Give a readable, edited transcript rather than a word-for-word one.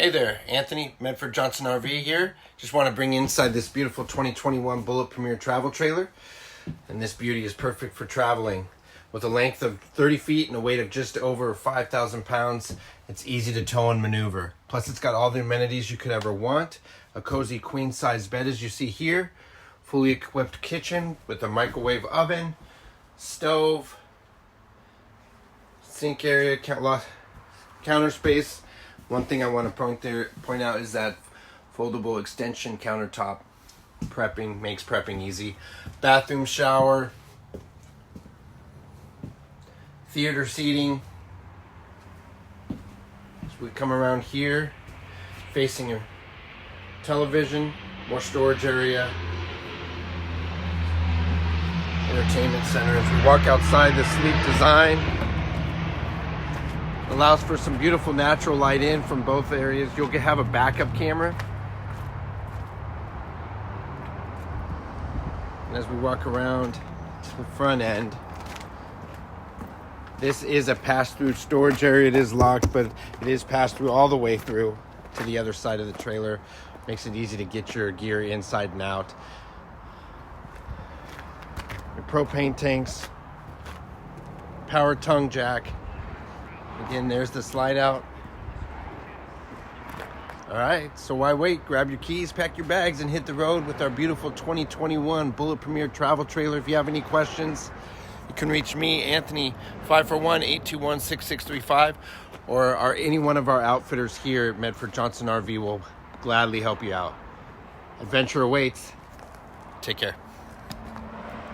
Hey there, Anthony, Medford Johnson RV here. Just want to bring you inside this beautiful 2021 Bullet Premier travel trailer. And this beauty is perfect for traveling. With a length of 30 feet and a weight of just over 5,000 pounds, it's easy to tow and maneuver. Plus it's got all the amenities you could ever want. A cozy queen size bed as you see here. Fully equipped kitchen with a microwave oven, stove, sink area, counter space. One thing I want to point out is that foldable extension countertop makes prepping easy. Bathroom, shower, theater seating. So we come around here, facing a television, more storage area, entertainment center. As we walk outside, the sleek design allows for some beautiful natural light in from both areas. You'll have a backup camera. And as we walk around to the front end, this is a pass-through storage area. It is locked, but it is passed through all the way through to the other side of the trailer. Makes it easy to get your gear inside and out. Your propane tanks, power tongue jack. Again, there's the slide out. All right, so why wait? Grab your keys, pack your bags, and hit the road with our beautiful 2021 Bullet Premier travel trailer. If you have any questions, you can reach me, Anthony, 541-821-6635, or any one of our outfitters here at Medford Johnson RV will gladly help you out. Adventure awaits. Take care.